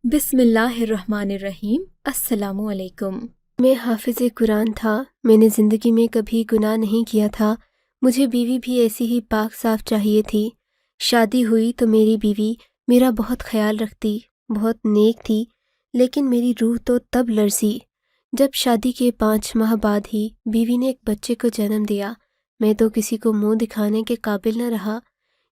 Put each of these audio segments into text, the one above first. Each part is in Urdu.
بسم اللہ الرحمن الرحیم۔ السلام علیکم۔ میں حافظ قرآن تھا۔ میں نے زندگی میں کبھی گناہ نہیں کیا تھا۔ مجھے بیوی بھی ایسی ہی پاک صاف چاہیے تھی۔ شادی ہوئی تو میری بیوی میرا بہت خیال رکھتی، بہت نیک تھی، لیکن میری روح تو تب لرزی جب شادی کے 5 ماہ بعد ہی بیوی نے ایک بچے کو جنم دیا۔ میں تو کسی کو منہ دکھانے کے قابل نہ رہا۔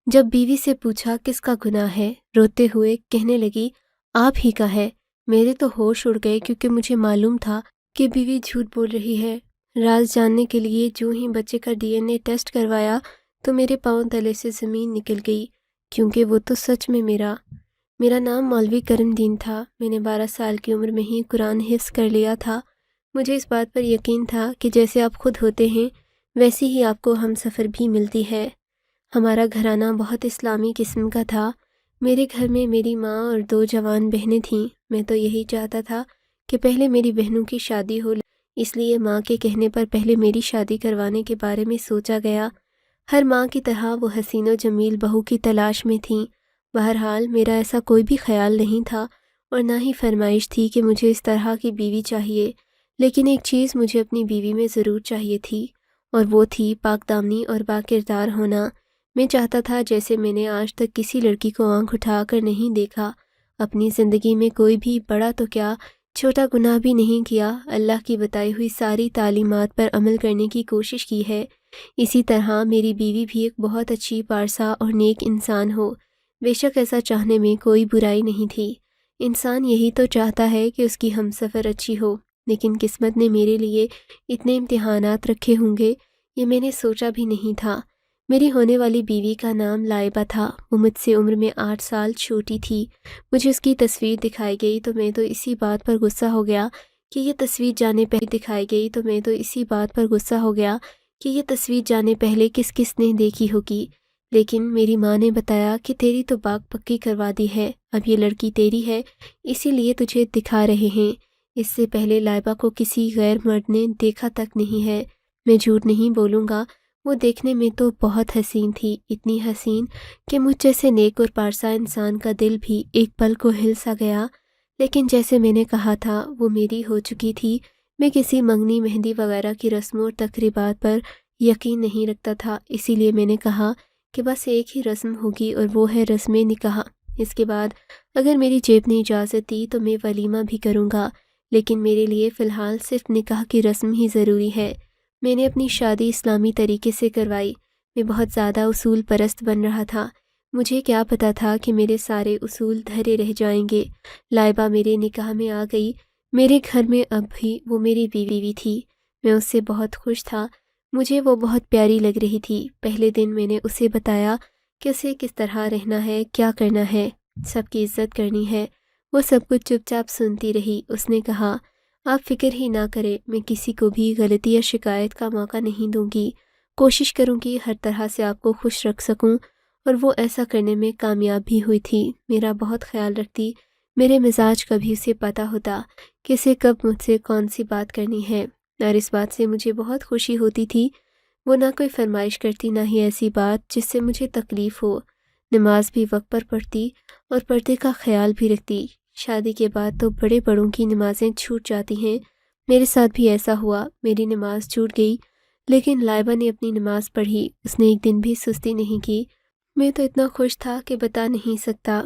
جب بیوی سے پوچھا کس کا گناہ ہے، روتے ہوئے کہنے لگی آپ ہی کا ہے۔ میرے تو ہوش اڑ گئے، کیونکہ مجھے معلوم تھا کہ بیوی جھوٹ بول رہی ہے۔ راز جاننے کے لیے جو ہی بچے کا DNA ٹیسٹ کروایا تو میرے پاؤں تلے سے زمین نکل گئی، کیونکہ وہ تو سچ میں میرا نام مولوی کرم دین تھا۔ میں نے 12 سال کی عمر میں ہی قرآن حفظ کر لیا تھا۔ مجھے اس بات پر یقین تھا کہ جیسے آپ خود ہوتے ہیں ویسی ہی آپ کو ہم سفر بھی ملتی ہے۔ ہمارا گھرانہ بہت اسلامی قسم کا تھا۔ میرے گھر میں میری ماں اور 2 جوان بہنیں تھیں۔ میں تو یہی چاہتا تھا کہ پہلے میری بہنوں کی شادی ہو، اس لیے ماں کے کہنے پر پہلے میری شادی کروانے کے بارے میں سوچا گیا۔ ہر ماں کی طرح وہ حسین و جمیل بہو کی تلاش میں تھیں۔ بہرحال میرا ایسا کوئی بھی خیال نہیں تھا اور نہ ہی فرمائش تھی کہ مجھے اس طرح کی بیوی چاہیے، لیکن ایک چیز مجھے اپنی بیوی میں ضرور چاہیے تھی، اور وہ تھی پاک دامنی اور باکردار ہونا۔ میں چاہتا تھا جیسے میں نے آج تک کسی لڑکی کو آنکھ اٹھا کر نہیں دیکھا، اپنی زندگی میں کوئی بھی بڑا تو کیا چھوٹا گناہ بھی نہیں کیا، اللہ کی بتائی ہوئی ساری تعلیمات پر عمل کرنے کی کوشش کی ہے۔ اسی طرح میری بیوی بھی ایک بہت اچھی پارسا اور نیک انسان ہو۔ بے شک ایسا چاہنے میں کوئی برائی نہیں تھی۔ انسان یہی تو چاہتا ہے کہ اس کی ہمسفر اچھی ہو، لیکن قسمت نے میرے لیے اتنے امتحانات رکھے ہوں گے یہ میں نے سوچا بھی نہیں تھا۔ میری ہونے والی بیوی کا نام لائبہ تھا۔ وہ مجھ سے عمر میں 8 سال چھوٹی تھی۔ مجھے اس کی تصویر دکھائی گئی تو میں تو اسی بات پر غصہ ہو گیا کہ یہ تصویر جانے پہلے کس کس نے دیکھی ہوگی، لیکن میری ماں نے بتایا کہ تیری تو باغ پکی کروا دی ہے، اب یہ لڑکی تیری ہے، اسی لیے تجھے دکھا رہے ہیں۔ اس سے پہلے لائبہ کو کسی غیر مرد نے دیکھا تک نہیں ہے۔ میں جھوٹ نہیں بولوں گا، وہ دیکھنے میں تو بہت حسین تھی، اتنی حسین کہ مجھ جیسے نیک اور پارسا انسان کا دل بھی ایک پل کو ہل سا گیا۔ لیکن جیسے میں نے کہا تھا وہ میری ہو چکی تھی۔ میں کسی منگنی مہندی وغیرہ کی رسموں اور تقریبات پر یقین نہیں رکھتا تھا، اسی لیے میں نے کہا کہ بس ایک ہی رسم ہوگی اور وہ ہے رسم نکاح۔ اس کے بعد اگر میری جیب نے اجازت دی تو میں ولیمہ بھی کروں گا، لیکن میرے لیے فی الحال صرف نکاح کی رسم ہی ضروری ہے۔ میں نے اپنی شادی اسلامی طریقے سے کروائی۔ میں بہت زیادہ اصول پرست بن رہا تھا۔ مجھے کیا پتا تھا کہ میرے سارے اصول دھرے رہ جائیں گے۔ لائبہ میرے نکاح میں آ گئی۔ میرے گھر میں اب بھی وہ میری بیوی تھی۔ میں اس سے بہت خوش تھا۔ مجھے وہ بہت پیاری لگ رہی تھی۔ پہلے دن میں نے اسے بتایا کہ اسے کس طرح رہنا ہے، کیا کرنا ہے، سب کی عزت کرنی ہے۔ وہ سب کچھ چپ چاپ سنتی رہی۔ اس نے کہا آپ فکر ہی نہ کریں، میں کسی کو بھی غلطی یا شکایت کا موقع نہیں دوں گی۔ کوشش کروں گی ہر طرح سے آپ کو خوش رکھ سکوں، اور وہ ایسا کرنے میں کامیاب بھی ہوئی تھی۔ میرا بہت خیال رکھتی، میرے مزاج کا بھی اسے پتہ ہوتا کہ اسے کب مجھ سے کون سی بات کرنی ہے، اور اس بات سے مجھے بہت خوشی ہوتی تھی۔ وہ نہ کوئی فرمائش کرتی، نہ ہی ایسی بات جس سے مجھے تکلیف ہو۔ نماز بھی وقت پر پڑھتی اور پردے کا خیال بھی رکھتی۔ شادی کے بعد تو بڑے بڑوں کی نمازیں چھوٹ جاتی ہیں، میرے ساتھ بھی ایسا ہوا۔ میری نماز چھوٹ گئی، لیکن لائبہ نے اپنی نماز پڑھی۔ اس نے ایک دن بھی سستی نہیں کی۔ میں تو اتنا خوش تھا کہ بتا نہیں سکتا۔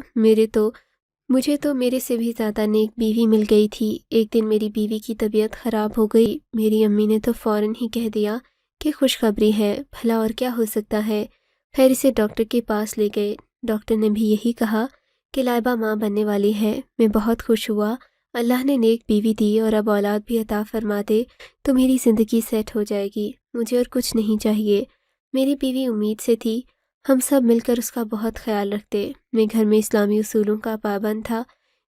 مجھے تو میرے سے بھی زیادہ نیک بیوی مل گئی تھی۔ ایک دن میری بیوی کی طبیعت خراب ہو گئی۔ میری امی نے تو فوراً ہی کہہ دیا کہ خوشخبری ہے، بھلا اور کیا ہو سکتا ہے۔ پھر اسے ڈاکٹر کے پاس لے گئے۔ ڈاکٹر نے بھی یہی کہا کہ لائبہ ماں بننے والی ہے۔ میں بہت خوش ہوا۔ اللہ نے نیک بیوی دی اور اب اولاد بھی عطا فرما دے تو میری زندگی سیٹ ہو جائے گی۔ مجھے اور کچھ نہیں چاہیے۔ میری بیوی امید سے تھی، ہم سب مل کر اس کا بہت خیال رکھتے۔ میں گھر میں اسلامی اصولوں کا پابند تھا۔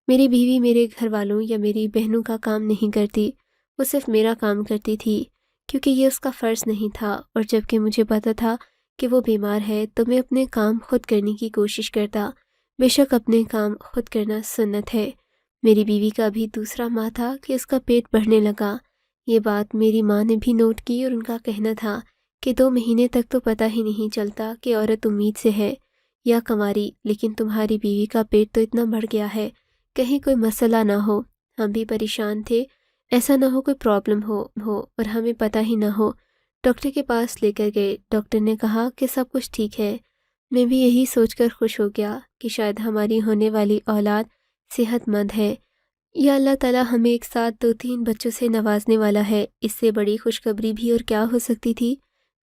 میری بیوی میرے گھر والوں یا میری بہنوں کا کام نہیں کرتی، وہ صرف میرا کام کرتی تھی، کیونکہ یہ اس کا فرض نہیں تھا، اور جب کہ مجھے پتا تھا کہ وہ بیمار ہے تو میں اپنے کام خود کرنے کی کوشش کرتا۔ بے شک اپنے کام خود کرنا سنت ہے۔ میری بیوی کا بھی دوسرا ماہ تھا کہ اس کا پیٹ بڑھنے لگا۔ یہ بات میری ماں نے بھی نوٹ کی، اور ان کا کہنا تھا کہ 2 مہینے تک تو پتہ ہی نہیں چلتا کہ عورت امید سے ہے یا کنواری، لیکن تمہاری بیوی کا پیٹ تو اتنا بڑھ گیا ہے کہیں کوئی مسئلہ نہ ہو۔ ہم بھی پریشان تھے، ایسا نہ ہو کوئی پرابلم ہو اور ہمیں پتہ ہی نہ ہو۔ ڈاکٹر کے پاس لے کر گئے۔ ڈاکٹر نے کہا کہ سب کچھ ٹھیک ہے۔ میں بھی یہی سوچ کر خوش ہو گیا کہ شاید ہماری ہونے والی اولاد صحت مند ہے، یا اللہ تعالیٰ ہمیں ایک ساتھ 2-3 بچوں سے نوازنے والا ہے۔ اس سے بڑی خوشخبری بھی اور کیا ہو سکتی تھی۔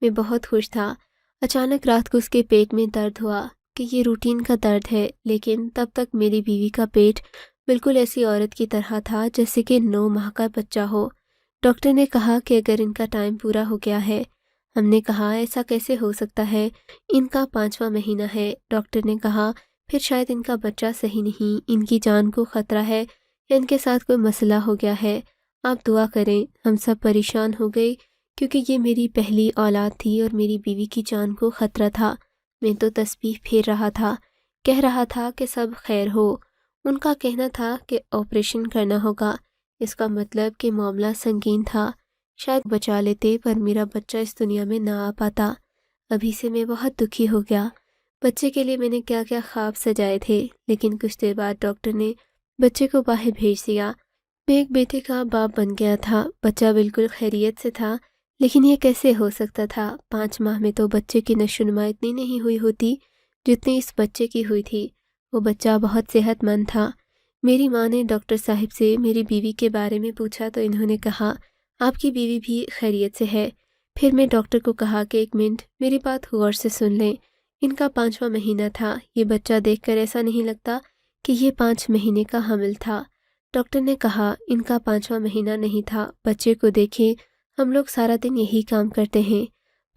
میں بہت خوش تھا۔ اچانک رات کو اس کے پیٹ میں درد ہوا کہ یہ روٹین کا درد ہے، لیکن تب تک میری بیوی کا پیٹ بالکل ایسی عورت کی طرح تھا جیسے کہ 9 ماہ کا بچہ ہو۔ ڈاکٹر نے کہا کہ اگر ان کا ٹائم پورا ہو گیا ہے۔ ہم نے کہا ایسا کیسے ہو سکتا ہے، ان کا 5واں مہینہ ہے۔ ڈاکٹر نے کہا پھر شاید ان کا بچہ صحیح نہیں، ان کی جان کو خطرہ ہے یا ان کے ساتھ کوئی مسئلہ ہو گیا ہے، آپ دعا کریں۔ ہم سب پریشان ہو گئے کیونکہ یہ میری پہلی اولاد تھی اور میری بیوی کی جان کو خطرہ تھا۔ میں تو تسبیح پھیر رہا تھا، کہہ رہا تھا کہ سب خیر ہو۔ ان کا کہنا تھا کہ آپریشن کرنا ہوگا، اس کا مطلب کہ معاملہ سنگین تھا، شاید بچا لیتے پر میرا بچہ اس دنیا میں نہ آ پاتا۔ ابھی سے میں بہت دکھی ہو گیا۔ بچے کے لیے میں نے کیا کیا خواب سجائے تھے، لیکن کچھ دیر بعد ڈاکٹر نے بچے کو باہر بھیج دیا۔ میں ایک بیٹے کا باپ بن گیا تھا، بچہ بالکل خیریت سے تھا، لیکن یہ کیسے ہو سکتا تھا؟ 5 ماہ میں تو بچے کی نشو و نما اتنی نہیں ہوئی ہوتی جتنی اس بچے کی ہوئی تھی۔ وہ بچہ بہت صحت مند تھا۔ میری ماں نے ڈاکٹر صاحب سے میری بیوی کے بارے میں پوچھا تو انہوں نے کہا آپ کی بیوی بھی خیریت سے ہے۔ پھر میں ڈاکٹر کو کہا کہ 1 منٹ میری بات غور سے سن لیں۔ ان کا 5واں مہینہ تھا۔ یہ بچہ دیکھ کر ایسا نہیں لگتا کہ یہ 5 مہینے کا حمل تھا۔ ڈاکٹر نے کہا ان کا 5واں مہینہ نہیں تھا، بچے کو دیکھیں، ہم لوگ سارا دن یہی کام کرتے ہیں۔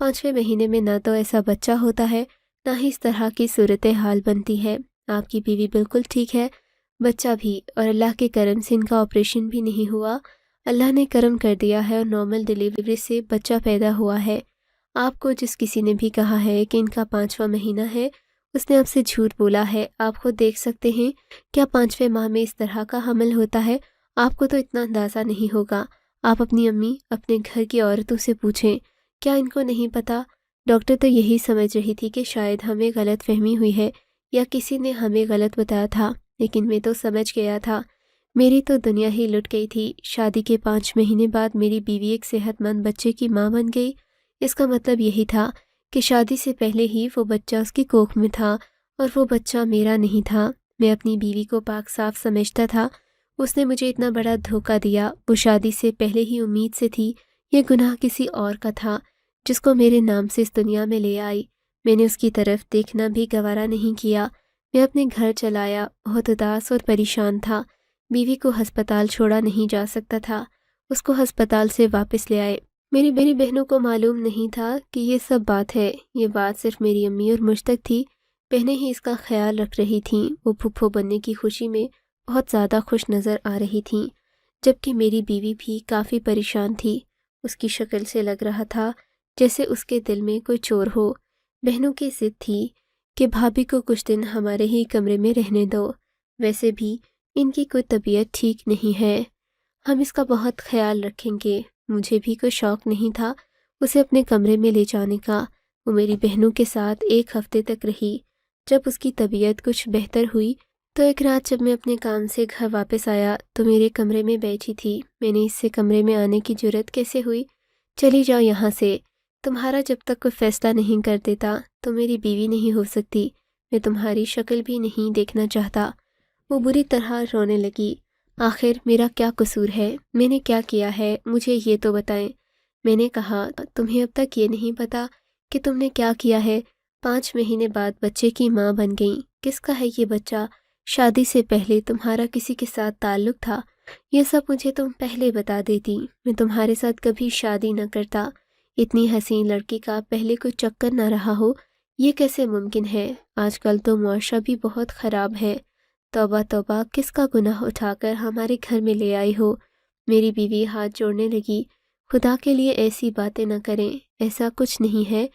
5ویں مہینے میں نہ تو ایسا بچہ ہوتا ہے، نہ ہی اس طرح کی صورتحال بنتی ہے۔ آپ کی بیوی بالکل ٹھیک ہے، بچہ بھی، اور اللہ کے کرم سے ان کا آپریشن بھی نہیں ہوا۔ اللہ نے کرم کر دیا ہے اور نارمل ڈیلیوری سے بچہ پیدا ہوا ہے۔ آپ کو جس کسی نے بھی کہا ہے کہ ان کا 5واں مہینہ ہے، اس نے آپ سے جھوٹ بولا ہے۔ آپ خود دیکھ سکتے ہیں کیا 5ویں ماہ میں اس طرح کا حمل ہوتا ہے؟ آپ کو تو اتنا اندازہ نہیں ہوگا۔ آپ اپنی امی، اپنے گھر کی عورتوں سے پوچھیں، کیا ان کو نہیں پتہ؟ ڈاکٹر تو یہی سمجھ رہی تھی کہ شاید ہمیں غلط فہمی ہوئی ہے یا کسی نے ہمیں غلط بتایا تھا، لیکن میں تو سمجھ گیا تھا۔ میری تو دنیا ہی لٹ گئی تھی۔ شادی کے 5 مہینے بعد میری بیوی ایک صحت مند بچے کی ماں بن گئی۔ اس کا مطلب یہی تھا کہ شادی سے پہلے ہی وہ بچہ اس کی کوکھ میں تھا اور وہ بچہ میرا نہیں تھا۔ میں اپنی بیوی کو پاک صاف سمجھتا تھا، اس نے مجھے اتنا بڑا دھوکہ دیا۔ وہ شادی سے پہلے ہی امید سے تھی، یہ گناہ کسی اور کا تھا جس کو میرے نام سے اس دنیا میں لے آئی۔ میں نے اس کی طرف دیکھنا بھی گوارا نہیں کیا۔ میں اپنے گھر چلایا، بہت اداس اور پریشان تھا۔ بیوی کو ہسپتال چھوڑا نہیں جا سکتا تھا، اس کو ہسپتال سے واپس لے آئے۔ میری بہنوں کو معلوم نہیں تھا کہ یہ سب بات ہے، یہ بات صرف میری امی اور مجھ تک تھی۔ بہنیں ہی اس کا خیال رکھ رہی تھیں، وہ پھپھو بننے کی خوشی میں بہت زیادہ خوش نظر آ رہی تھیں، جبکہ میری بیوی بھی کافی پریشان تھی۔ اس کی شکل سے لگ رہا تھا جیسے اس کے دل میں کوئی چور ہو۔ بہنوں کی ضد تھی کہ بھابھی کو کچھ دن ہمارے ہی کمرے میں رہنے دو، ویسے بھی ان کی کوئی طبیعت ٹھیک نہیں ہے، ہم اس کا بہت خیال رکھیں گے۔ مجھے بھی کوئی شوق نہیں تھا اسے اپنے کمرے میں لے جانے کا۔ وہ میری بہنوں کے ساتھ 1 ہفتے تک رہی۔ جب اس کی طبیعت کچھ بہتر ہوئی تو ایک رات جب میں اپنے کام سے گھر واپس آیا تو میرے کمرے میں بیٹھی تھی۔ میں نے اس سے کمرے میں آنے کی جرأت کیسے ہوئی؟ چلی جاؤ یہاں سے، تمہارا جب تک کوئی فیصلہ نہیں کر دیتا تو میری بیوی نہیں ہو سکتی، میں تمہاری شکل بھی نہیں دیکھنا چاہتا۔ وہ بری طرح رونے لگی۔ آخر میرا کیا قصور ہے؟ میں نے کیا کیا ہے؟ مجھے یہ تو بتائیں۔ میں نے کہا تمہیں اب تک یہ نہیں پتا کہ تم نے کیا کیا ہے؟ 5 مہینے بعد بچے کی ماں بن گئی۔ کس کا ہے یہ بچہ؟ شادی سے پہلے تمہارا کسی کے ساتھ تعلق تھا؟ یہ سب مجھے تم پہلے بتا دیتی، میں تمہارے ساتھ کبھی شادی نہ کرتا۔ اتنی حسین لڑکی کا پہلے کوئی چکر نہ رہا ہو، یہ کیسے ممکن ہے؟ آج کل تو معاشرہ بھی بہت خراب ہے۔ توبہ توبہ، کس کا گناہ اٹھا کر ہمارے گھر میں لے آئی ہو؟ میری بیوی ہاتھ جوڑنے لگی۔ خدا کے لیے ایسی باتیں نہ کریں، ایسا کچھ نہیں ہے،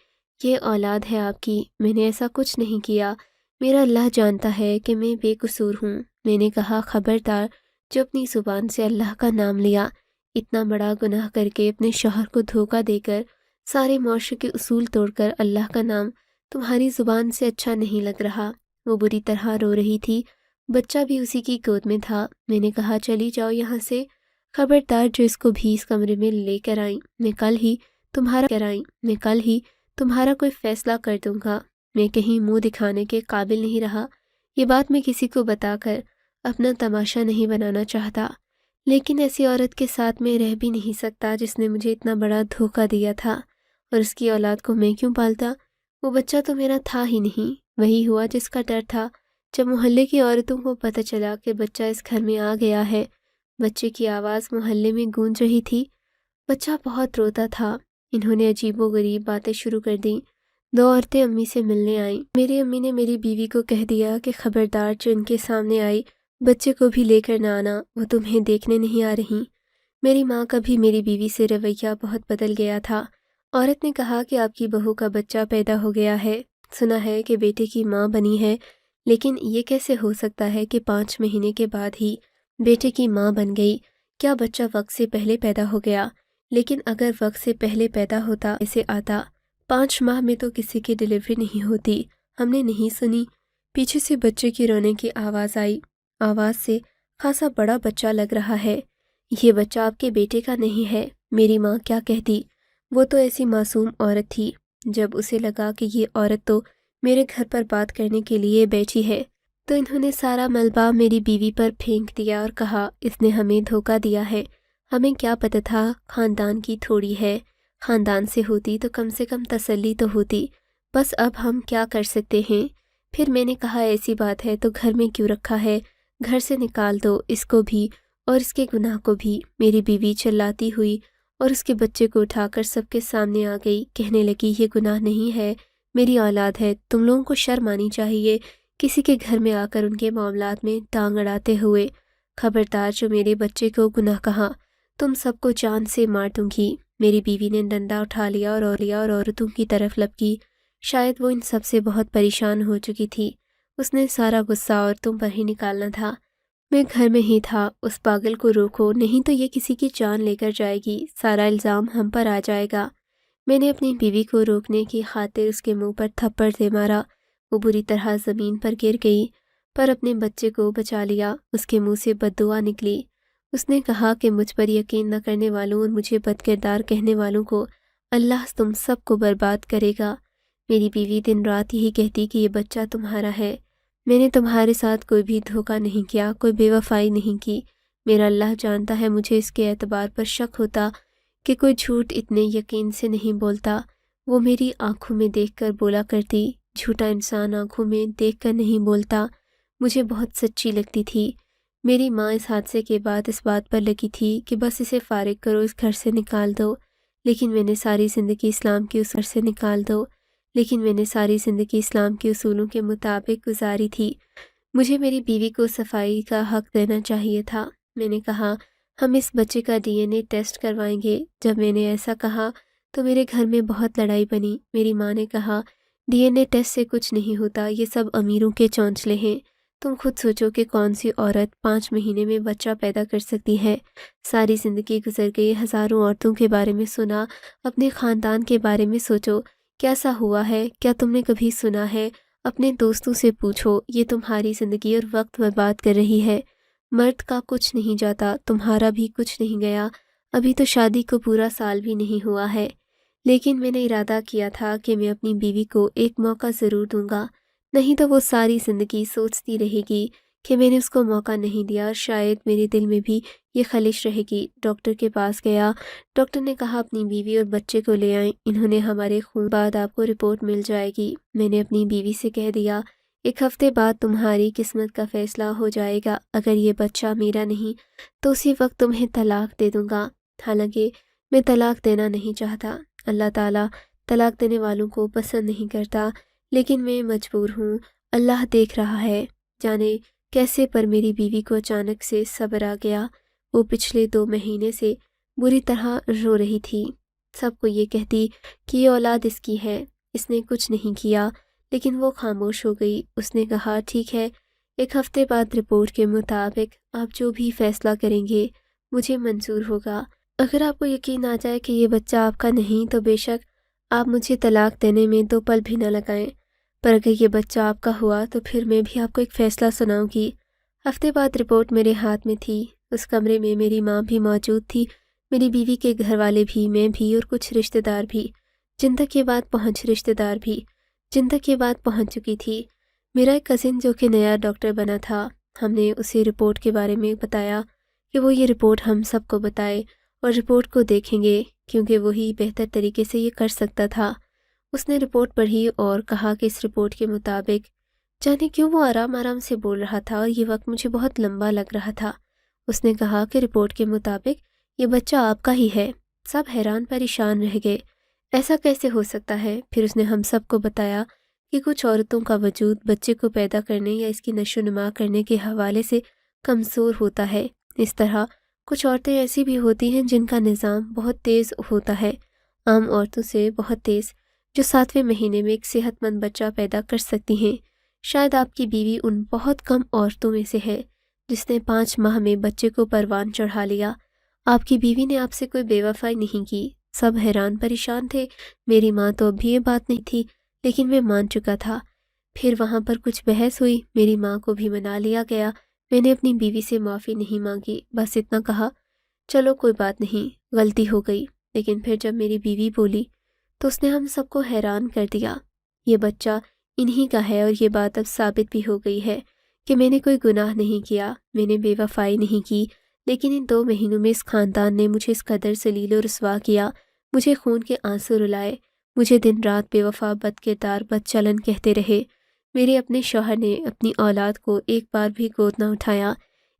یہ اولاد ہے آپ کی، میں نے ایسا کچھ نہیں کیا۔ میرا اللہ جانتا ہے کہ میں بے قصور ہوں۔ میں نے کہا خبردار، جو اپنی زبان سے اللہ کا نام لیا، اتنا بڑا گناہ کر کے اپنے شوہر کو دھوکہ دے کر، سارے معاشرے کے اصول توڑ کر اللہ کا نام تمہاری زبان سے اچھا نہیں لگ رہا۔ وہ بری طرح رو رہی تھی، بچہ بھی اسی کی گود میں تھا۔ میں نے کہا چلی جاؤ یہاں سے، خبردار جو اس کو بھی اس کمرے میں لے کر آئیں، میں کل ہی تمہارا کوئی فیصلہ کر دوں گا۔ میں کہیں منہ دکھانے کے قابل نہیں رہا۔ یہ بات میں کسی کو بتا کر اپنا تماشا نہیں بنانا چاہتا، لیکن ایسی عورت کے ساتھ میں رہ بھی نہیں سکتا جس نے مجھے اتنا بڑا دھوکہ دیا تھا، اور اس کی اولاد کو میں کیوں پالتا؟ وہ بچہ تو میرا تھا ہی نہیں۔ وہی ہوا جس کا ڈر تھا۔ جب محلے کی عورتوں کو پتہ چلا کہ بچہ اس گھر میں آ گیا ہے، بچے کی آواز محلے میں گونج رہی تھی۔ بچہ بہت روتا تھا۔ انہوں نے عجیب و غریب باتیں شروع کر دیں۔ 2 عورتیں امی سے ملنے آئیں۔ میری امی نے میری بیوی کو کہہ دیا کہ خبردار جو ان کے سامنے آئی بچے کو بھی لے کر نہ آنا، وہ تمہیں دیکھنے نہیں آ رہی۔ میری ماں کا بھی میری بیوی سے رویہ بہت بدل گیا تھا۔ عورت نے کہا کہ آپ کی بہو کا بچہ پیدا ہو گیا ہے، سنا ہے کہ بیٹے کی ماں بنی ہے، لیکن یہ کیسے ہو سکتا ہے کہ 5 مہینے کے بعد ہی بیٹے کی ماں بن گئی؟ کیا بچہ وقت سے پہلے پیدا ہو گیا؟ لیکن اگر وقت سے پہلے پیدا ہوتا ایسے آتا، 5 ماہ میں تو کسی کی ڈیلیوری نہیں ہوتی۔ ہم نے نہیں سنی۔ پیچھے سے بچے کی رونے کی آواز آئی۔ آواز سے خاصا بڑا بچہ لگ رہا ہے۔ یہ بچہ آپ کے بیٹے کا نہیں ہے۔ میری ماں کیا کہتی؟ وہ تو ایسی معصوم عورت تھی۔ جب اسے لگا کہ یہ عورت تو میرے گھر پر بات کرنے کے لیے بیٹھی ہے، تو انہوں نے سارا ملبہ میری بیوی پر پھینک دیا اور کہا اس نے ہمیں دھوکہ دیا ہے۔ ہمیں کیا پتہ تھا خاندان کی تھوڑی ہے، خاندان سے ہوتی تو کم سے کم تسلی تو ہوتی۔ بس اب ہم کیا کر سکتے ہیں؟ پھر میں نے کہا ایسی بات ہے تو گھر میں کیوں رکھا ہے؟ گھر سے نکال دو اس کو بھی اور اس کے گناہ کو بھی۔ میری بیوی چلاتی ہوئی اور اس کے بچے کو اٹھا کر سب کے سامنے آ گئی، کہنے لگی یہ گناہ نہیں ہے، میری اولاد ہے، تم لوگوں کو شرم آنی چاہیے کسی کے گھر میں آ کر ان کے معاملات میں ٹانگ اڑاتے ہوئے۔ خبردار جو میرے بچے کو گناہ کہا، تم سب کو جان سے مار دوں گی۔ میری بیوی نے ڈنڈا اٹھا لیا اور عورتوں کی طرف لپکی۔ شاید وہ ان سب سے بہت پریشان ہو چکی تھی۔ اس نے سارا غصہ عورتوں پر ہی نکالنا تھا۔ میں گھر میں ہی تھا۔ اس پاگل کو روکو، نہیں تو یہ کسی کی جان لے کر جائے گی، سارا الزام ہم پر آ جائے گا۔ میں نے اپنی بیوی کو روکنے کی خاطر اس کے منہ پر تھپڑ دے مارا۔ وہ بری طرح زمین پر گر گئی، پر اپنے بچے کو بچا لیا۔ اس کے منہ سے بد دعا نکلی۔ اس نے کہا کہ مجھ پر یقین نہ کرنے والوں اور مجھے بد کردار کہنے والوں کو اللہ تم سب کو برباد کرے گا۔ میری بیوی دن رات یہی کہتی کہ یہ بچہ تمہارا ہے۔ میں نے تمہارے ساتھ کوئی بھی دھوکہ نہیں کیا، کوئی بے وفائی نہیں کی۔ میرا اللہ جانتا ہے مجھے اس کے اعتبار پر شک ہوتا کہ کوئی جھوٹ اتنے یقین سے نہیں بولتا۔ وہ میری آنکھوں میں دیکھ کر بولا کرتی، جھوٹا انسان آنکھوں میں دیکھ کر نہیں بولتا۔ مجھے بہت سچی لگتی تھی۔ میری ماں اس حادثے کے بعد اس بات پر لگی تھی کہ بس اسے فارغ کرو، اس گھر سے نکال دو، لیکن میں نے ساری زندگی اسلام کے اصولوں کے مطابق گزاری تھی۔ مجھے میری بیوی کو صفائی کا حق دینا چاہیے تھا۔ میں نے کہا ہم اس بچے کا DNA ٹیسٹ کروائیں گے۔ جب میں نے ایسا کہا تو میرے گھر میں بہت لڑائی بنی۔ میری ماں نے کہا DNA ٹیسٹ سے کچھ نہیں ہوتا، یہ سب امیروں کے چونچلے ہیں۔ تم خود سوچو کہ کون سی عورت 5 مہینے میں بچہ پیدا کر سکتی ہے؟ ساری زندگی گزر گئی، ہزاروں عورتوں کے بارے میں سنا، اپنے خاندان کے بارے میں سوچو کیسا ہوا ہے؟ کیا تم نے کبھی سنا ہے؟ اپنے دوستوں سے پوچھو، یہ تمہاری زندگی اور وقت برباد کر رہی ہے۔ مرد کا کچھ نہیں جاتا، تمہارا بھی کچھ نہیں گیا۔ ابھی تو شادی کو پورا سال بھی نہیں ہوا ہے، لیکن میں نے ارادہ کیا تھا کہ میں اپنی بیوی کو ایک موقع ضرور دوں گا، نہیں تو وہ ساری زندگی سوچتی رہے گی کہ میں نے اس کو موقع نہیں دیا، اور شاید میرے دل میں بھی یہ خلش رہے گی۔ ڈاکٹر کے پاس گیا۔ ڈاکٹر نے کہا اپنی بیوی اور بچے کو لے آئیں، انہوں نے ہمارے خون بعد آپ کو رپورٹ مل جائے گی۔ میں نے اپنی بیوی سے کہہ دیا 1 ہفتے بعد تمہاری قسمت کا فیصلہ ہو جائے گا، اگر یہ بچہ میرا نہیں تو اسی وقت تمہیں طلاق دے دوں گا۔ حالانکہ میں طلاق دینا نہیں چاہتا، اللہ تعالیٰ طلاق دینے والوں کو پسند نہیں کرتا، لیکن میں مجبور ہوں، اللہ دیکھ رہا ہے۔ جانے کیسے پر میری بیوی کو اچانک سے صبر آ گیا۔ وہ پچھلے 2 مہینے سے بری طرح رو رہی تھی، سب کو یہ کہتی کہ یہ اولاد اس کی ہے، اس نے کچھ نہیں کیا، لیکن وہ خاموش ہو گئی۔ اس نے کہا ٹھیک ہے، 1 ہفتے بعد رپورٹ کے مطابق آپ جو بھی فیصلہ کریں گے مجھے منظور ہوگا۔ اگر آپ کو یقین آ جائے کہ یہ بچہ آپ کا نہیں تو بے شک آپ مجھے طلاق دینے میں 2 پل بھی نہ لگائیں، پر اگر یہ بچہ آپ کا ہوا تو پھر میں بھی آپ کو ایک فیصلہ سناؤں گی۔ ہفتے بعد رپورٹ میرے ہاتھ میں تھی۔ اس کمرے میں میری ماں بھی موجود تھی، میری بیوی کے گھر والے بھی، میں بھی اور کچھ رشتہ دار بھی، جن تک یہ بات پہنچ چکی تھی۔ میرا ایک کزن جو کہ نیا ڈاکٹر بنا تھا، ہم نے اسے رپورٹ کے بارے میں بتایا کہ وہ یہ رپورٹ ہم سب کو بتائے اور رپورٹ کو دیکھیں گے، کیونکہ وہی بہتر طریقے سے یہ کر سکتا تھا۔ اس نے رپورٹ پڑھی اور کہا کہ اس رپورٹ کے مطابق، جانے کیوں وہ آرام آرام سے بول رہا تھا اور یہ وقت مجھے بہت لمبا لگ رہا تھا۔ اس نے کہا کہ رپورٹ کے مطابق یہ بچہ آپ کا ہی ہے۔ سب حیران پریشان رہ گئے، ایسا کیسے ہو سکتا ہے؟ پھر اس نے ہم سب کو بتایا کہ کچھ عورتوں کا وجود بچے کو پیدا کرنے یا اس کی نشو و نما کرنے کے حوالے سے کمزور ہوتا ہے۔ اس طرح کچھ عورتیں ایسی بھی ہوتی ہیں جن کا نظام بہت تیز ہوتا ہے، عام عورتوں سے بہت تیز، جو 7ویں مہینے میں ایک صحت مند بچہ پیدا کر سکتی ہیں۔ شاید آپ کی بیوی ان بہت کم عورتوں میں سے ہے جس نے 5 ماہ میں بچے کو پروان چڑھا لیا۔ آپ کی بیوی نے آپ سے کوئی بے وفائی نہیں کی۔ سب حیران پریشان تھے۔ میری ماں تو اب بھی یہ بات نہیں تھی، لیکن میں مان چکا تھا۔ پھر وہاں پر کچھ بحث ہوئی، میری ماں کو بھی منا لیا گیا۔ میں نے اپنی بیوی سے معافی نہیں مانگی، بس اتنا کہا، چلو کوئی بات نہیں، غلطی ہو گئی۔ لیکن پھر جب میری بیوی بولی تو اس نے ہم سب کو حیران کر دیا۔ یہ بچہ انہی کا ہے اور یہ بات اب ثابت بھی ہو گئی ہے کہ میں نے کوئی گناہ نہیں کیا، میں نے بے وفائی نہیں کی، لیکن ان 2 مہینوں میں اس خاندان نے مجھے اس قدر ذلیل و رسوا کیا، مجھے خون کے آنسو رلائے، مجھے دن رات بے وفا، بد کردار، بد چلن کہتے رہے۔ میرے اپنے شوہر نے اپنی اولاد کو ایک بار بھی گود نہ اٹھایا،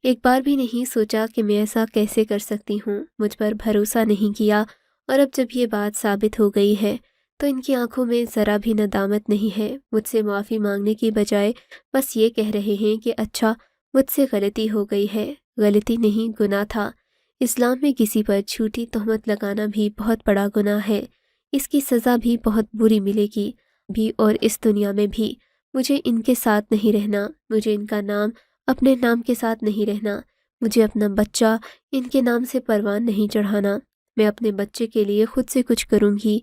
ایک بار بھی نہیں سوچا کہ میں ایسا کیسے کر سکتی ہوں، مجھ پر بھروسہ نہیں کیا، اور اب جب یہ بات ثابت ہو گئی ہے تو ان کی آنکھوں میں ذرا بھی ندامت نہیں ہے۔ مجھ سے معافی مانگنے کی بجائے بس یہ کہہ رہے ہیں کہ اچھا، مجھ سے غلطی ہو گئی ہے۔ غلطی نہیں، گناہ تھا۔ اسلام میں کسی پر جھوٹی تہمت لگانا بھی بہت بڑا گناہ ہے، اس کی سزا بھی بہت بری ملے گی، بھی اور اس دنیا میں بھی۔ مجھے ان کے ساتھ نہیں رہنا، مجھے ان کا نام اپنے نام کے ساتھ نہیں رہنا، مجھے اپنا بچہ ان کے نام سے پروان نہیں چڑھانا۔ میں اپنے بچے کے لیے خود سے کچھ کروں گی۔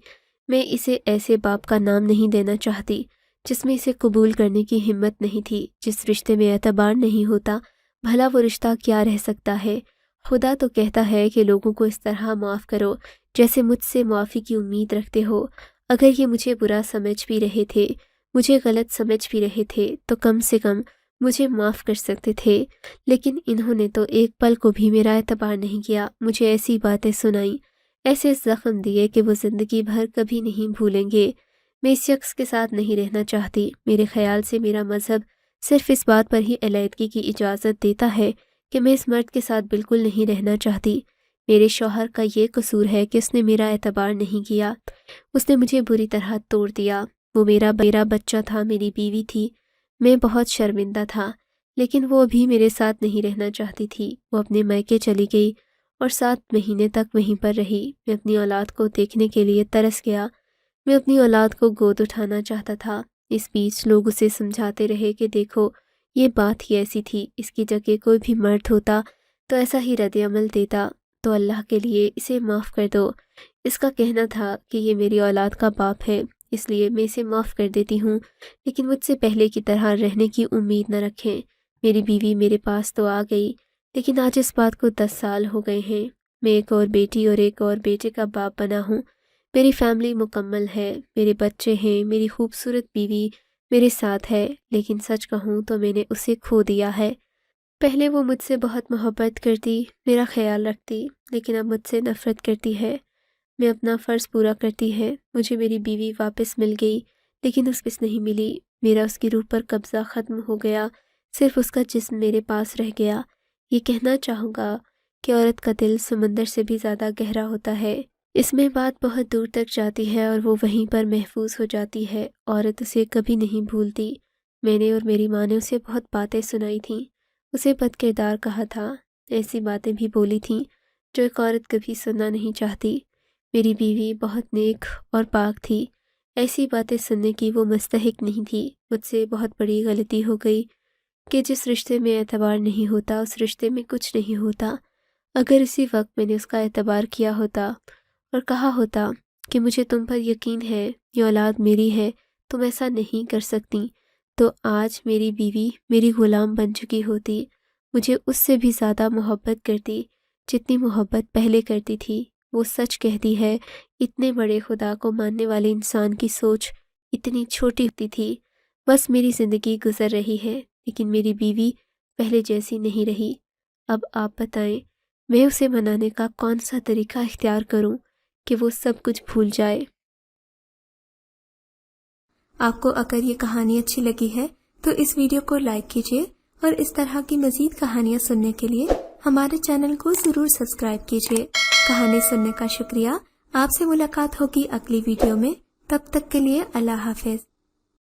میں اسے ایسے باپ کا نام نہیں دینا چاہتی جس میں اسے قبول کرنے کی ہمت نہیں تھی، جس رشتے میں اعتبار نہیں ہوتا۔ بھلا وہ رشتہ کیا رہ سکتا ہے؟ خدا تو کہتا ہے کہ لوگوں کو اس طرح معاف کرو جیسے مجھ سے معافی کی امید رکھتے ہو۔ اگر یہ مجھے برا سمجھ بھی رہے تھے، مجھے غلط سمجھ بھی رہے تھے، تو کم سے کم مجھے معاف کر سکتے تھے، لیکن انہوں نے تو ایک پل کو بھی میرا اعتبار نہیں کیا، مجھے ایسی باتیں سنائیں، ایسے زخم دیے کہ وہ زندگی بھر کبھی نہیں بھولیں گے۔ میں اس شخص کے ساتھ نہیں رہنا چاہتی۔ میرے خیال سے میرا مذہب صرف اس بات پر ہی علیحدگی کی اجازت دیتا ہے کہ میں اس مرد کے ساتھ بالکل نہیں رہنا چاہتی۔ میرے شوہر کا یہ قصور ہے کہ اس نے میرا اعتبار نہیں کیا، اس نے مجھے بری طرح توڑ دیا۔ وہ میرا بچہ تھا، میری بیوی تھی، میں بہت شرمندہ تھا، لیکن وہ ابھی میرے ساتھ نہیں رہنا چاہتی تھی۔ وہ اپنے میکے چلی گئی اور 7 مہینے تک وہیں پر رہی۔ میں اپنی اولاد کو دیکھنے کے لیے ترس گیا، میں اپنی اولاد کو گود اٹھانا چاہتا تھا۔ اس بیچ لوگ اسے سمجھاتے رہے کہ دیکھو، یہ بات ہی ایسی تھی، اس کی جگہ کوئی بھی مرد ہوتا تو ایسا ہی رد عمل دیتا، تو اللہ کے لیے اسے معاف کر دو۔ اس کا کہنا تھا کہ یہ میری اولاد کا باپ ہے، اس لیے میں اسے معاف کر دیتی ہوں، لیکن مجھ سے پہلے کی طرح رہنے کی امید نہ رکھیں۔ میری بیوی میرے پاس تو آ گئی، لیکن آج اس بات کو 10 سال ہو گئے ہیں۔ میں ایک اور بیٹی اور ایک اور بیٹے کا باپ بنا ہوں۔ میری فیملی مکمل ہے، میرے بچے ہیں، میری خوبصورت بیوی میرے ساتھ ہے، لیکن سچ کہوں تو میں نے اسے کھو دیا ہے۔ پہلے وہ مجھ سے بہت محبت کرتی، میرا خیال رکھتی، لیکن اب مجھ سے نفرت کرتی ہے۔ میں اپنا فرض پورا کرتی ہے، مجھے میری بیوی واپس مل گئی، لیکن اس نہیں ملی۔ میرا اس کی روح پر قبضہ ختم ہو گیا، صرف اس کا جسم میرے پاس رہ گیا۔ یہ کہنا چاہوں گا کہ عورت کا دل سمندر سے بھی زیادہ گہرا ہوتا ہے، اس میں بات بہت دور تک جاتی ہے اور وہ وہیں پر محفوظ ہو جاتی ہے۔ عورت اسے کبھی نہیں بھولتی۔ میں نے اور میری ماں نے اسے بہت باتیں سنائی تھیں، اسے بد کردار کہا تھا، ایسی باتیں بھی بولی تھیں جو ایک عورت کبھی سننا نہیں چاہتی۔ میری بیوی بہت نیک اور پاک تھی، ایسی باتیں سننے کی وہ مستحق نہیں تھی۔ مجھ سے بہت بڑی غلطی ہو گئی کہ جس رشتے میں اعتبار نہیں ہوتا اس رشتے میں کچھ نہیں ہوتا۔ اگر اسی وقت میں نے اس کا اعتبار کیا ہوتا اور کہا ہوتا کہ مجھے تم پر یقین ہے، یہ اولاد میری ہے، تم ایسا نہیں کر سکتی، تو آج میری بیوی میری غلام بن چکی ہوتی مجھے اس سے بھی زیادہ محبت کرتی جتنی محبت پہلے کرتی تھی۔ وہ سچ کہتی ہے، اتنے بڑے خدا کو ماننے والے انسان کی سوچ اتنی چھوٹی ہوتی تھی۔ بس میری زندگی گزر رہی ہے، لیکن میری بیوی پہلے جیسی نہیں رہی۔ اب آپ بتائیں میں اسے منانے کا کون سا طریقہ اختیار کروں کہ وہ سب کچھ بھول جائے۔ آپ کو اگر یہ کہانی اچھی لگی ہے تو اس ویڈیو کو لائک کیجیے اور اس طرح کی مزید کہانیاں سننے کے لیے ہمارے چینل کو ضرور سبسکرائب کیجیے۔ کہانی سننے کا شکریہ۔ آپ سے ملاقات ہوگی اگلی ویڈیو میں، تب تک کے لیے اللہ حافظ۔